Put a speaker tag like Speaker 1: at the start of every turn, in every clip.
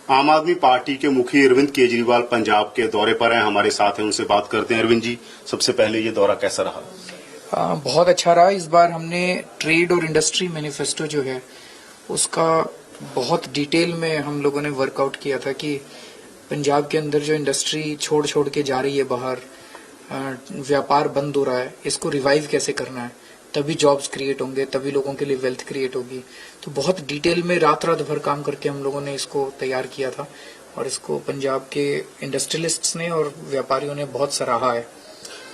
Speaker 1: आम आदमी पार्टी के मुखिया अरविंद केजरीवाल पंजाब के दौरे पर हैं, हमारे साथ हैं, उनसे बात करते हैं। अरविंद जी, सबसे पहले ये दौरा कैसा रहा?
Speaker 2: बहुत अच्छा रहा। इस बार हमने ट्रेड और इंडस्ट्री मैनिफेस्टो जो है उसका बहुत डिटेल में हम लोगों ने वर्कआउट किया था कि पंजाब के अंदर जो इंडस्ट्री छोड़ छोड़ के जा रही है बाहर, व्यापार बंद हो रहा है, इसको रिवाइव कैसे करना है, तभी जॉब्स क्रिएट होंगे, तभी लोगों के लिए वेल्थ क्रिएट होगी। तो बहुत डिटेल में रात रात भर काम करके हम लोगों ने इसको तैयार किया था और इसको पंजाब के इंडस्ट्रियलिस्ट्स ने और व्यापारियों ने बहुत सराहा है।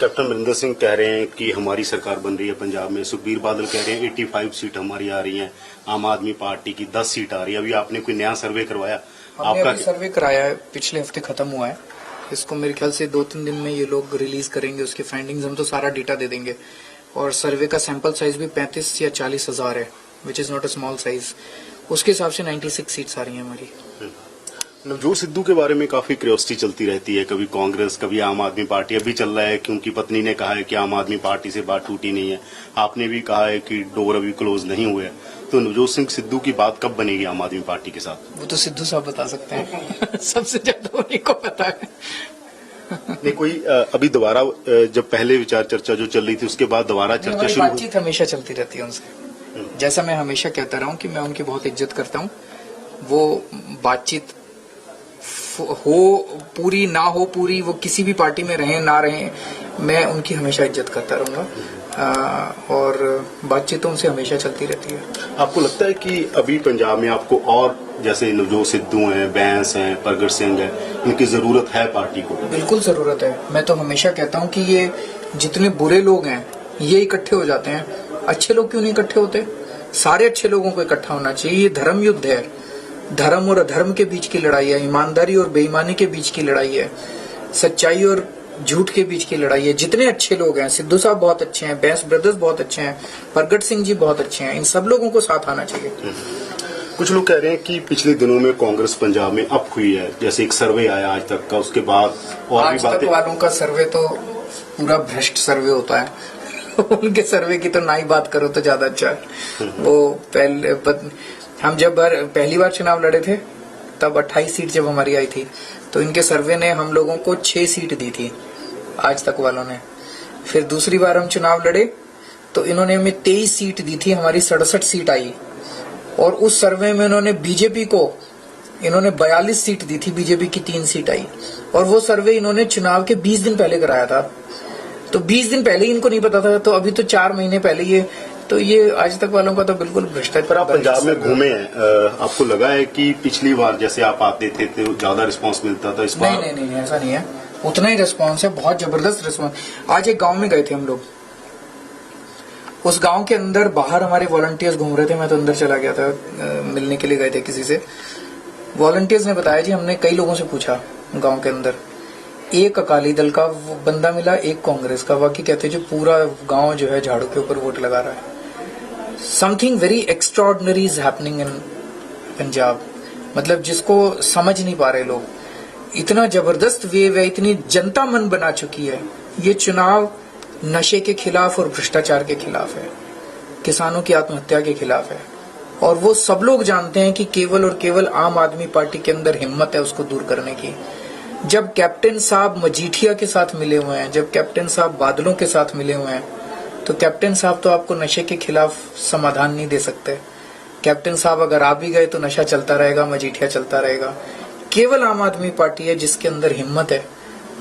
Speaker 1: कैप्टन अमरिंदर सिंह कह रहे हैं कि हमारी सरकार बन रही है पंजाब में। सुखबीर बादल कह रहे हैं 85 सीट हमारी आ रही हैं, आम आदमी पार्टी की 10 सीट आ रही है। अभी आपने कोई नया सर्वे करवाया?
Speaker 2: हमने अभी सर्वे कराया है, पिछले हफ्ते खत्म हुआ है। इसको मेरे ख्याल से 2-3 दिन में ये लोग रिलीज करेंगे उसके फाइंडिंग्स। हम तो सारा डेटा दे देंगे और सर्वे का सैंपल साइज भी 35 या 40 हजार है, which is not a small size. उसके हिसाब से 96 सीट्स आ रही हैं हमारी।
Speaker 1: नवजोत सिद्धू के बारे में काफी क्यूरियोसिटी चलती रहती है, कभी कांग्रेस कभी आम आदमी पार्टी। अभी चल रहा है क्योंकि पत्नी ने कहा है कि आम आदमी पार्टी से बात टूटी नहीं है, आपने भी कहा है कि डोर अभी क्लोज नहीं हुए हैं। तो नवजोत सिंह सिद्धू की बात कब बनेगी आम आदमी पार्टी के साथ?
Speaker 2: वो तो सिद्धू साहब बता सकते हैं सबसे ज्यादा उन्हीं को पता है।
Speaker 1: नहीं, कोई अभी दोबारा जब पहले विचार चर्चा जो चल रही थी उसके बाद दोबारा चर्चा शुरू हुई?
Speaker 2: बातचीत हमेशा चलती रहती है उनसे, जैसा मैं हमेशा कहता रहा हूँ कि मैं उनकी बहुत इज्जत करता हूँ। वो बातचीत हो पूरी ना हो पूरी, वो किसी भी पार्टी में रहें ना रहें, मैं उनकी हमेशा इज्जत करता रहूंगा और बातचीत तो उनसे हमेशा चलती रहती है।
Speaker 1: आपको लगता है कि अभी पंजाब में आपको और जैसे नवजोत सिद्धू हैं, बैंस हैं, परगट सिंह हैं, इनकी जरूरत है पार्टी को?
Speaker 2: बिल्कुल जरूरत है। मैं तो हमेशा कहता हूँ कि ये जितने बुरे लोग हैं ये इकट्ठे हो जाते हैं, अच्छे लोग क्यों नहीं इकट्ठे होते? सारे अच्छे लोगों को इकट्ठा होना चाहिए। ये धर्म युद्ध है, धर्म और अधर्म के बीच की लड़ाई है, ईमानदारी और बेईमानी के बीच की लड़ाई है, सच्चाई और झूठ के बीच की लड़ाई है। जितने अच्छे लोग हैं, सिद्धू साहब बहुत अच्छे हैं, बैंस ब्रदर्स बहुत अच्छे हैं, परगट सिंह जी बहुत अच्छे हैं, इन सब लोगों को साथ आना चाहिए।
Speaker 1: कुछ लोग कह रहे हैं कि पिछले दिनों में कांग्रेस पंजाब में अप हुई है, जैसे एक सर्वे आया आज तक का, उसके बाद और
Speaker 2: आज तक वालों का सर्वे तो पूरा भ्रष्ट सर्वे होता है उनके सर्वे की तो ना ही बात करो तो ज्यादा अच्छा है। वो हम जब पहली बार चुनाव लड़े थे तब 28 सीट जब हमारी आई थी तो इनके सर्वे ने हम लोगों को 6 सीट दी थी आज तक वालों ने। फिर दूसरी बार हम चुनाव लड़े तो इन्होंने हमें 23 सीट दी थी, हमारी 67 सीट आई। और उस सर्वे में इन्होंने बीजेपी को 42 सीट दी थी, बीजेपी की 3 सीट आई। और वो सर्वे इन्होंने चुनाव के 20 दिन पहले कराया था, तो 20 दिन पहले ही इनको नहीं पता था, तो अभी तो 4 महीने पहले ये आज तक वालों का तो बिल्कुल भ्रष्टाचार।
Speaker 1: पर आप पंजाब में घूमे हैं, आपको लगा है कि पिछली बार जैसे आप आते थे तो ज्यादा रिस्पांस मिलता था? इस बार
Speaker 2: नहीं, ऐसा नहीं है, उतना ही रिस्पांस है, बहुत जबरदस्त रिस्पांस। आज एक गांव में गए थे हम लोग, उस गांव के अंदर बाहर हमारे वॉलंटियर्स घूम रहे थे, मैं तो अंदर चला गया था, मिलने के लिए गए थे किसी से। वॉलंटियर्स ने बताया जी, हमने कई लोगों से पूछा गांव के अंदर, एक अकाली दल का बंदा मिला, एक कांग्रेस का, बाकी कहते जो पूरा गांव जो है झाड़ू के ऊपर वोट लगा रहा है। Something very extraordinary is happening in Punjab, मतलब जिसको समझ नहीं पा रहे लोग। इतना जबरदस्त वेव है, इतनी जनता मन बना चुकी है। ये चुनाव नशे के खिलाफ और भ्रष्टाचार के खिलाफ है, किसानों की आत्महत्या के खिलाफ है, और वो सब लोग जानते हैं कि केवल और केवल आम आदमी पार्टी के अंदर हिम्मत है उसको दूर करने की। जब कैप्टन साहब मजीठिया के साथ मिले हुए हैं, जब कैप्टन साहब बादलों के साथ मिले हुए हैं, तो कैप्टन साहब तो आपको नशे के खिलाफ समाधान नहीं दे सकते। कैप्टन साहब अगर आ भी गए तो नशा चलता रहेगा, मजीठिया चलता रहेगा। केवल आम आदमी पार्टी है जिसके अंदर हिम्मत है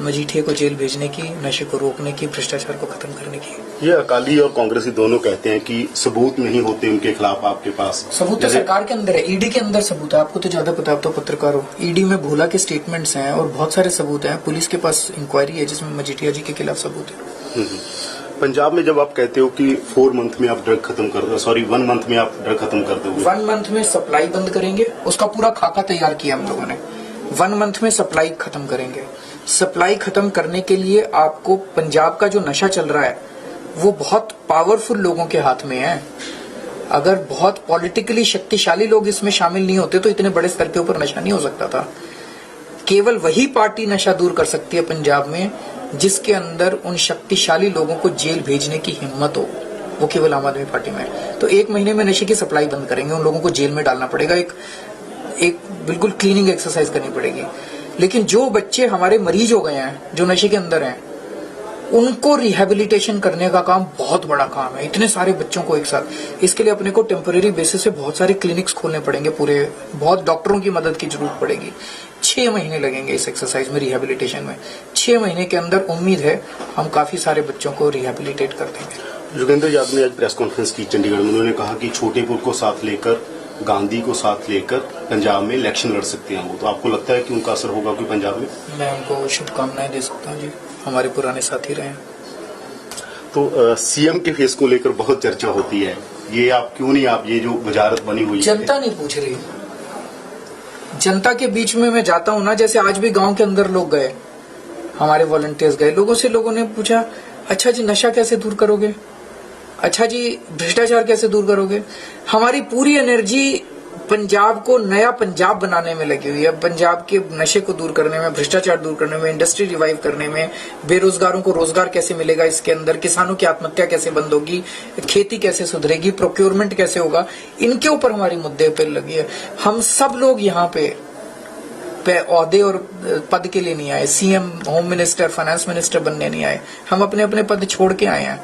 Speaker 2: मजीठिया को जेल भेजने की, नशे को रोकने की, भ्रष्टाचार को खत्म करने की।
Speaker 1: ये अकाली और कांग्रेसी दोनों कहते हैं कि सबूत नहीं होते उनके खिलाफ आपके पास।
Speaker 2: सबूत तो सरकार के अंदर है, ईडी के अंदर सबूत है, आपको तो ज्यादा पता, आप तो पत्रकार हो। ईडी में भोला के स्टेटमेंट्स हैं और बहुत सारे सबूत हैं, पुलिस के पास इंक्वायरी है जिसमें मजीठिया जी के खिलाफ सबूत है।
Speaker 1: पंजाब में जब आप कहते हो कि 4 मंथ में आप ड्रग खत्म कर दो, 1 मंथ में आप ड्रग खत्म कर दोगे,
Speaker 2: 1 मंथ में सप्लाई बंद करेंगे, उसका पूरा खाका तैयार किया हम लोगों ने। 1 मंथ में सप्लाई खत्म करेंगे। सप्लाई खत्म करने के लिए आपको पंजाब का जो नशा चल रहा है वो बहुत पावरफुल लोगों के हाथ में है। अगर बहुत पॉलिटिकली शक्तिशाली लोग इसमें शामिल नहीं होते तो इतने बड़े स्तर के ऊपर नशा नहीं हो सकता था। केवल वही पार्टी नशा दूर कर सकती है पंजाब में जिसके अंदर उन शक्तिशाली लोगों को जेल भेजने की हिम्मत हो, वो केवल आम आदमी पार्टी में है। तो 1 महीने में नशे की सप्लाई बंद करेंगे, उन लोगों को जेल में डालना पड़ेगा। एक बिल्कुल क्लीनिंग एक्सरसाइज करनी पड़ेगी। लेकिन जो बच्चे हमारे मरीज हो गए हैं, जो नशे के अंदर हैं, उनको रिहेबिलिटेशन करने का काम बहुत बड़ा काम है। इतने सारे बच्चों को एक साथ, इसके लिए अपने को टेम्परेरी बेसिस से बहुत सारे क्लिनिक्स खोलने पड़ेंगे, पूरे बहुत डॉक्टरों की मदद की जरूरत पड़ेगी। 6 महीने लगेंगे इस एक्सरसाइज में, रिहेबिलिटेशन में। 6 महीने के अंदर उम्मीद है हम काफी सारे बच्चों को रिहेबिलिटेट कर देंगे।
Speaker 1: योगेंद्र यादव ने आज प्रेस कॉन्फ्रेंस की चंडीगढ़ में, उन्होंने कहा कि छोटेपुर को साथ लेकर, गांधी को साथ लेकर पंजाब में इलेक्शन लड़ सकते हैं वो। तो आपको लगता है कि उनका असर होगा कोई पंजाब में?
Speaker 2: मैं उनको शुभकामनाएं दे सकता हूँ जी, हमारे पुराने साथी रहे हैं।
Speaker 1: तो सीएम के फेस को लेकर बहुत चर्चा होती है, ये आप क्यों नहीं, आप ये जो वजारत बनी हुई है,
Speaker 2: जनता नहीं पूछ रही। जनता के बीच में मैं जाता हूँ ना, जैसे आज भी गांव के अंदर लोग गए, हमारे वॉलंटियर्स गए, लोगों ने पूछा, अच्छा जी नशा कैसे दूर करोगे, अच्छा जी भ्रष्टाचार कैसे दूर करोगे। हमारी पूरी एनर्जी पंजाब को नया पंजाब बनाने में लगी हुई है, पंजाब के नशे को दूर करने में, भ्रष्टाचार दूर करने में, इंडस्ट्री रिवाइव करने में, बेरोजगारों को रोजगार कैसे मिलेगा इसके अंदर, किसानों की आत्महत्या कैसे बंद होगी, खेती कैसे सुधरेगी, प्रोक्योरमेंट कैसे होगा, इनके ऊपर हमारी मुद्दे पर लगी है। हम सब लोग यहाँ पे ओहदे और पद के लिए नहीं आए, CM, home minister, finance minister बनने नहीं आए। हम अपने अपने पद छोड़ के आए हैं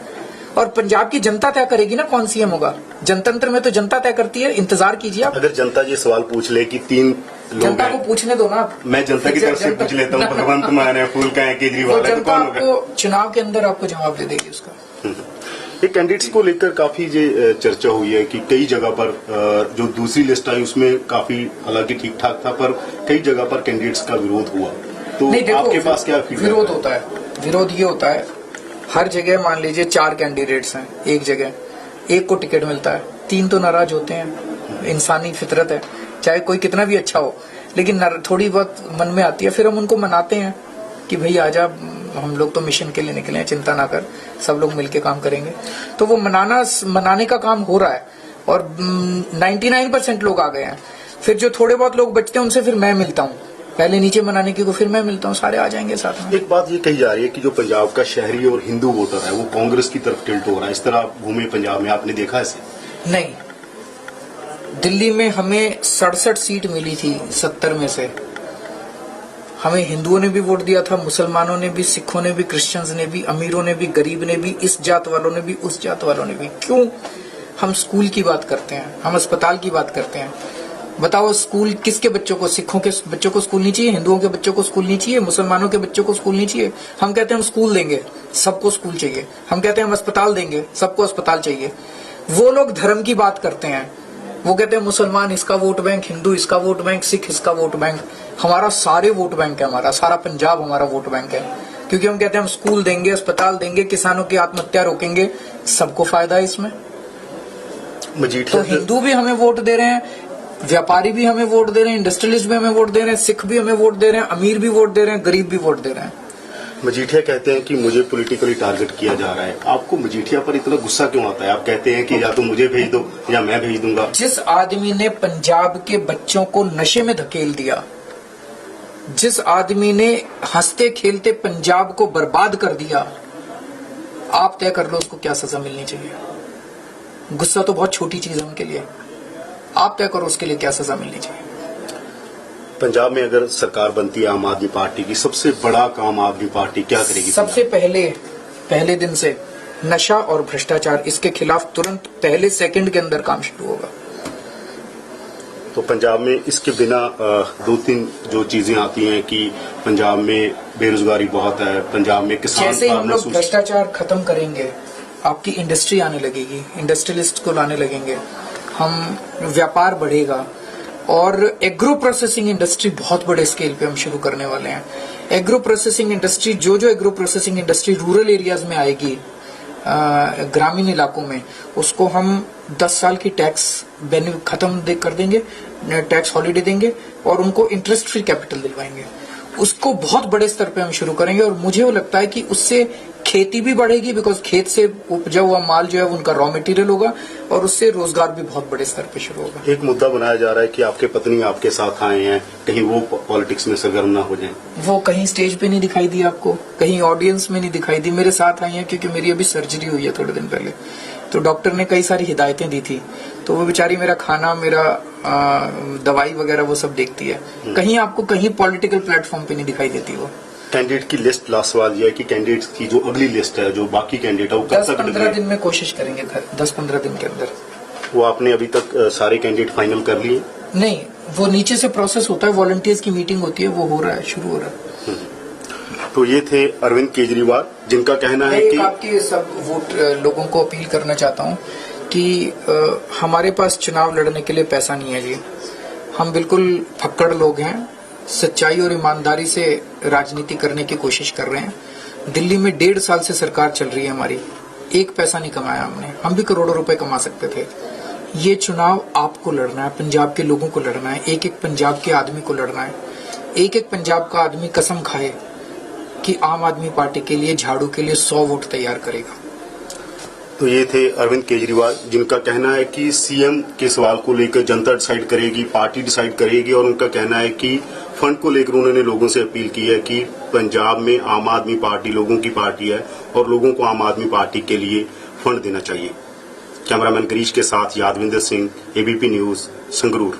Speaker 2: और पंजाब की जनता तय करेगी ना कौन सीएम होगा। जनतंत्र में तो जनता तय करती है, इंतजार कीजिए आप।
Speaker 1: अगर जनता ये सवाल पूछ ले कि 3 लोग
Speaker 2: जनता को पूछने दो ना।
Speaker 1: मैं जनता की तरफ से पूछ लेता हूँ, भगवंत मान है, फूल का है, केजरीवाल है, तो कौन होगा?
Speaker 2: आपको चुनाव के अंदर आपको जवाब दे देगी उसका।
Speaker 1: ये कैंडिडेट्स को लेकर काफी ये चर्चा हुई है कि कई जगह पर जो दूसरी लिस्ट आई उसमें काफी हालांकि ठीक ठाक था, पर कई जगह पर कैंडिडेट्स का विरोध हुआ। तो
Speaker 2: नहीं, देखो,
Speaker 1: आपके पास क्या फीडबैक?
Speaker 2: विरोध होता है, विरोध ये होता है, हर जगह मान लीजिए 4 कैंडिडेट्स हैं, एक जगह एक को टिकट मिलता है, 3 तो नाराज होते हैं, इंसानी फितरत है, चाहे कोई कितना भी अच्छा हो, लेकिन थोड़ी बहुत मन में आती है। फिर हम उनको मनाते हैं कि भाई आजा, हम लोग तो मिशन के लिए निकले हैं, चिंता ना कर, सब लोग मिलके काम करेंगे। तो वो मनाने का काम हो रहा है और 99% लोग आ गए हैं। फिर जो थोड़े बहुत लोग बचते हैं उनसे फिर मैं मिलता हूँ, पहले नीचे मनाने की को फिर मैं मिलता हूँ, सारे आ जाएंगे साथ में।
Speaker 1: एक बात ये कही जा रही है कि जो पंजाब का शहरी और हिंदू वोटर है वो कांग्रेस की तरफ टिल्ट हो रहा है, इस तरह आप घूमे पंजाब में, आपने देखा ऐसे?
Speaker 2: नहीं, दिल्ली में हमें 67 सीट मिली थी 70 में से। हमें हिंदुओं ने भी वोट दिया था, मुसलमानों ने भी, सिखों ने भी, क्रिश्चियंस ने भी, अमीरों ने भी, गरीब ने भी, इस जात वालों ने भी, उस जात वालों ने भी। क्यों? हम स्कूल की बात करते हैं, हम अस्पताल की बात करते हैं। बताओ स्कूल किसके बच्चों को, सिखों के बच्चों को स्कूल नहीं चाहिए, हिंदुओं के बच्चों को स्कूल नहीं चाहिए, मुसलमानों के बच्चों को स्कूल नहीं चाहिए? हम कहते हैं हम स्कूल देंगे, सबको स्कूल चाहिए। हम कहते हैं हम अस्पताल देंगे, सबको अस्पताल चाहिए। वो लोग धर्म की बात करते हैं, वो कहते हैं मुसलमान इसका वोट बैंक, हिंदू इसका वोट बैंक, सिख इसका वोट बैंक। हमारा सारे वोट बैंक है, हमारा सारा पंजाब हमारा वोट बैंक है, क्योंकि हम कहते हैं हम स्कूल देंगे, अस्पताल देंगे, किसानों की आत्महत्या रोकेंगे, सबको फायदा है इसमें। तो हिंदू भी हमें वोट दे रहे हैं, व्यापारी भी हमें वोट दे रहे हैं, इंडस्ट्रियलिस्ट भी हमें वोट दे रहे हैं, सिख भी हमें वोट दे रहे हैं, अमीर भी वोट दे रहे हैं, गरीब भी वोट दे रहे हैं।
Speaker 1: मजीठिया कहते हैं कि मुझे पॉलिटिकली टारगेट किया जा रहा है। आपको मजीठिया पर इतना गुस्सा क्यों आता है? आप कहते हैं कि या तो मुझे भेज दो या मैं भेज दूंगा।
Speaker 2: जिस आदमी ने पंजाब के बच्चों को नशे में धकेल दिया, जिस आदमी ने हंसते खेलते पंजाब को बर्बाद कर दिया, आप तय कर लो उसको क्या सजा मिलनी चाहिए। गुस्सा तो बहुत छोटी चीज है उनके लिए, आप तय करो उसके लिए क्या सजा मिलनी चाहिए।
Speaker 1: पंजाब में अगर सरकार बनती है आम आदमी पार्टी की, सबसे बड़ा काम आदमी पार्टी क्या करेगी?
Speaker 2: सबसे पहले दिन से नशा और भ्रष्टाचार, इसके खिलाफ तुरंत पहले सेकंड के अंदर काम शुरू होगा।
Speaker 1: तो पंजाब में इसके बिना 2-3 जो चीजें आती हैं कि पंजाब में बेरोजगारी बहुत है, पंजाब में किसान,
Speaker 2: जैसे ही हम लोग भ्रष्टाचार खत्म करेंगे, आपकी इंडस्ट्री आने लगेगी, इंडस्ट्रियलिस्ट को लाने लगेंगे, हम व्यापार बढ़ेगा और एग्रो प्रोसेसिंग इंडस्ट्री बहुत बड़े स्केल पे हम शुरू करने वाले हैं। एग्रो प्रोसेसिंग इंडस्ट्री, जो agro processing industry rural areas में आएगी, ग्रामीण इलाकों में, उसको हम 10 साल की टैक्स खत्म कर देंगे, टैक्स हॉलिडे देंगे और उनको इंटरेस्ट फ्री कैपिटल दिलवाएंगे। उसको बहुत बड़े स्तर पे हम शुरू करेंगे और मुझे वो लगता है कि उससे खेती भी बढ़ेगी, बिकॉज खेत से उपजा हुआ माल जो है उनका रॉ मटेरियल होगा और उससे रोजगार भी बहुत बड़े स्तर पे शुरू होगा।
Speaker 1: एक मुद्दा बनाया जा रहा है कि आपके पत्नी आपके साथ आए हैं, कहीं वो पॉलिटिक्स में सरगर्म ना हो जाए।
Speaker 2: वो कहीं स्टेज पे नहीं दिखाई दी आपको, कहीं ऑडियंस में नहीं दिखाई दी, मेरे साथ आई है क्योंकि मेरी अभी सर्जरी हुई है थोड़े दिन पहले। तो डॉक्टर ने कई सारी हिदायतें दी थी, तो वो बेचारी मेरा खाना, मेरा दवाई वगैरह वो सब देखती है। कहीं आपको कहीं पॉलिटिकल प्लेटफॉर्म पे नहीं दिखाई देती वो।
Speaker 1: कैंडिडेट की लिस्ट, लास्ट सवाल यह है कि कैंडिडेट की जो अगली लिस्ट है, जो बाकी कैंडिडेट है, वो कब तक
Speaker 2: 10-15 दिन में कोशिश करेंगे, 10-15 दिन के अंदर।
Speaker 1: वो आपने अभी तक सारे कैंडिडेट फाइनल कर लिए?
Speaker 2: नहीं, वो नीचे से प्रोसेस होता है, वॉलंटियर्स की मीटिंग होती है, वो हो रहा है, शुरू हो रहा है।
Speaker 1: तो ये थे अरविंद केजरीवाल, जिनका कहना है कि
Speaker 2: आपके सब वोट लोगों को अपील करना चाहता हूँ कि हमारे पास चुनाव लड़ने के लिए पैसा नहीं है जी। हम बिल्कुल फक्कड़ लोग हैं, सच्चाई और ईमानदारी से राजनीति करने की कोशिश कर रहे हैं। दिल्ली में 1.5 साल से सरकार चल रही है हमारी, एक पैसा नहीं कमाया हमने, हम भी करोड़ों रुपए कमा सकते थे। ये चुनाव आपको लड़ना है, पंजाब के लोगों को लड़ना है, एक एक पंजाब के आदमी को लड़ना है। एक एक पंजाब का आदमी कसम खाए कि आम आदमी पार्टी के लिए, झाड़ू के लिए 100 वोट तैयार करेगा।
Speaker 1: तो ये थे अरविंद केजरीवाल, जिनका कहना है कि सीएम के सवाल को लेकर जनता डिसाइड करेगी, पार्टी डिसाइड करेगी, और उनका कहना है कि फंड को लेकर उन्होंने लोगों से अपील की है कि पंजाब में आम आदमी पार्टी लोगों की पार्टी है और लोगों को आम आदमी पार्टी के लिए फंड देना चाहिए। कैमरामैन गिरीश के साथ यादविंदर सिंह, एबीपी न्यूज, संगरूर।